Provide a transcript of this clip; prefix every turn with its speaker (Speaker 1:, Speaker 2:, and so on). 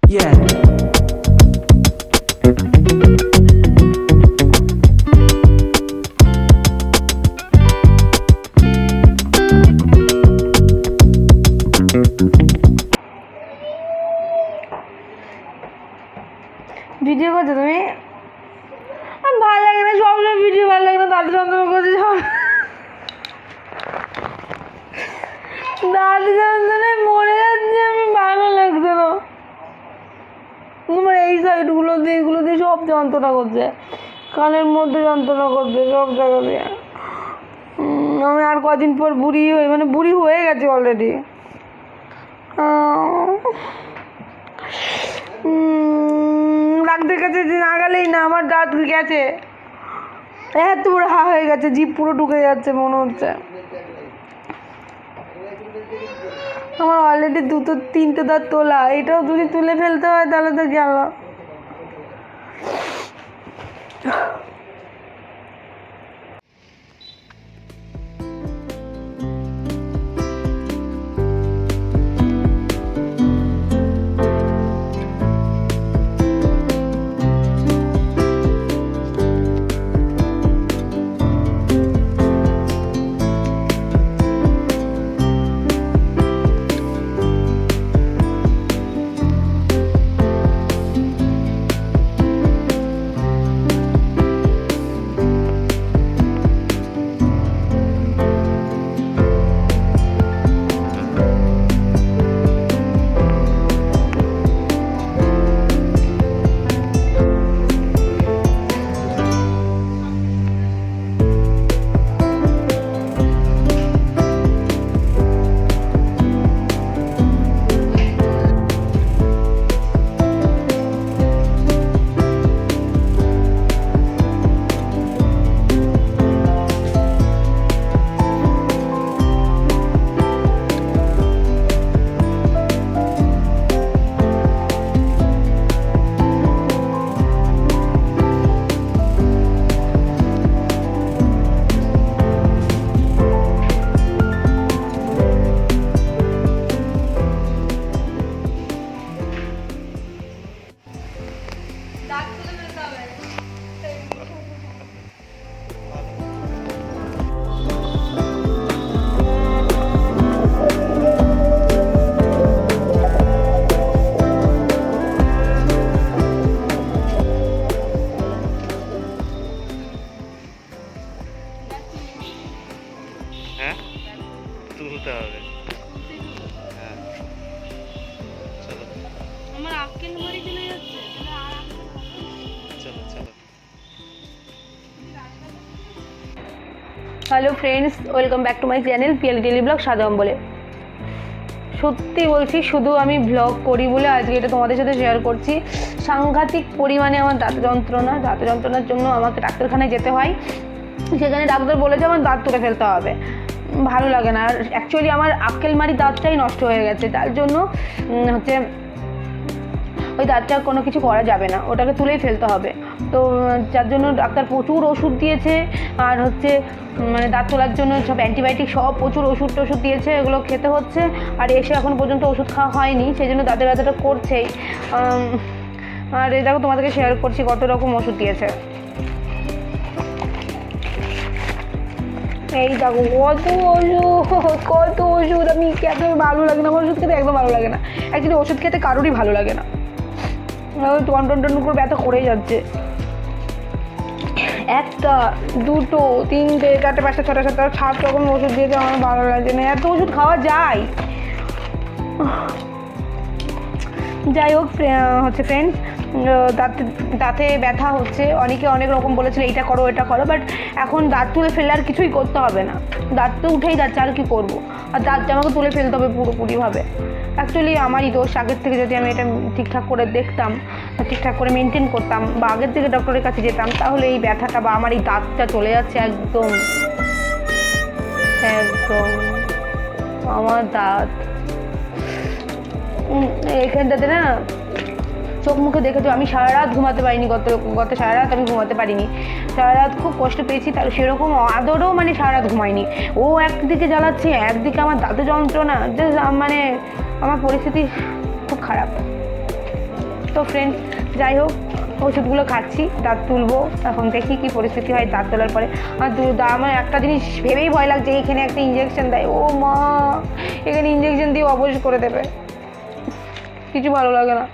Speaker 1: Yeah.
Speaker 2: Video করছো তুমি? আমার ভালো লাগে না, সবসময় ভিডিও ভালো লাগে না, দাদু যন্ত্রণা করছে সব। দাদু যন্ত্রণায় মরে যাচ্ছে, আমি ভালো লাগছে না। তোমার এই সাইডগুলো দিয়ে এগুলো দিয়ে সব যন্ত্রণা করছে, কানের মধ্যে যন্ত্রণা করছে, সব জায়গা দিয়ে। আমি আর কদিন পর বুড়ি বুড়ি হয়ে গেছে অলরেডি। ডাক্তার কাছে না গেলেই না, আমার দাঁত গেছে, এত বড় হা হয়ে গেছে, জিভ পুরো ঢুকে যাচ্ছে মনে হচ্ছে। আমার অলরেডি দুটো তিনটে দাঁত তোলা, এটাও যদি তুলে ফেলতে হয় তাহলে তো গেল।
Speaker 3: হ্যাঁ, তুলতে হবে। হ্যাঁ, চলো
Speaker 2: আমার আক্কেল মারি চলে যাচ্ছে।
Speaker 3: চলো চলো।
Speaker 2: Hello friends, welcome back to my channel PL daily blog সাদম বলে। সত্যি বলছি, শুধু আমি ব্লগ করি বলে আজকে এটা তোমাদের সাথে শেয়ার করছি। সাংঘাতিক পরিমাণে আমার দাঁত যন্ত্রণার জন্য আমাকে ডাক্তারখানায় যেতে হয়। সেখানে ডাক্তার বলেছে আমার দাঁত তুলে ফেলতে হবে। ভালো লাগে না, আর অ্যাকচুয়ালি আমার আক্কেলমারি দাঁতটাই নষ্ট হয়ে গেছে, তার জন্য হচ্ছে ওই দাঁতটা কোনো কিছু করা যাবে না, ওটাকে তুলেই ফেলতে হবে। তো যার জন্য ডাক্তার প্রচুর ওষুধ দিয়েছে, আর হচ্ছে দাঁত তোলার জন্য সব অ্যান্টিবায়োটিক সব প্রচুর ওষুধ দিয়েছে, এগুলো খেতে হচ্ছে। আর এসে এখন পর্যন্ত ওষুধ খাওয়া হয়নি, সেই জন্য দাঁতের ব্যথাটা করছেই। আর এই দেখো তোমাদেরকে শেয়ার করছি কত রকম ওষুধ দিয়েছে। এই দেখো কত ওষুধ, আমি খেতে ভালো লাগে না, আমার ওষুধ খেতে একদম ভালো লাগে না। অ্যাকচুয়ালি ওষুধ খেতে কারোরই ভালো লাগে না, টন করে ব্যথা করেই যাচ্ছে। একটা দুটো তিনটে চারটে পাঁচটা ছটা সাতটা 7 রকম ওষুধ দিয়েছে, আমার ভালো লাগছে না, এত ওষুধ খাওয়া যায়? যাই হোক হচ্ছে ফ্রেন্ডস, দাঁতে ব্যথা হচ্ছে, অনেকে অনেক রকম বলেছিল এইটা করো এটা করো, বাট এখন দাঁত তুলে ফেললে আর কিছুই করতে হবে না, দাঁত তো উঠেই যাচ্ছে, আর কি করবো? আর দাঁতটা আমাকে তুলে ফেলতে হবে পুরোপুরিভাবে। অ্যাকচুয়ালি আমারই দোষ, আগের থেকে যদি আমি এটা ঠিকঠাক করে দেখতাম, ঠিকঠাক করে মেনটেন করতাম, বা আগের থেকে ডক্টরের কাছে যেতাম, তাহলে এই ব্যথাটা বা আমার এই দাঁতটা চলে যাচ্ছে একদম। আমার দাঁত এখানটাতে না চোখ মুখে দেখেছো, আমি সারা রাত ঘুমাতে পারিনি, গত সারা রাত আমি ঘুমাতে পারিনি, সারা রাত খুব কষ্ট পেয়েছি। তার সেরকম আদরও সারা রাত ঘুমাইনি। ও একদিকে জ্বালাচ্ছে, একদিকে আমার দাঁতে যন্ত্রণা, আমার পরিস্থিতি খুব খারাপ। তো ফ্রেন্ড যাই হোক, ওষুধগুলো খাচ্ছি, দাঁত তুলবো এখন, দেখি কি পরিস্থিতি হয় দাঁত তোলার পরে। আর আমার একটা জিনিস ভেবেই ভয় লাগছে, এইখানে একটা ইঞ্জেকশন দেয়, ও মা, এখানে ইঞ্জেকশন দিয়ে অবশ করে দেবে, কিছু ভালো লাগে না।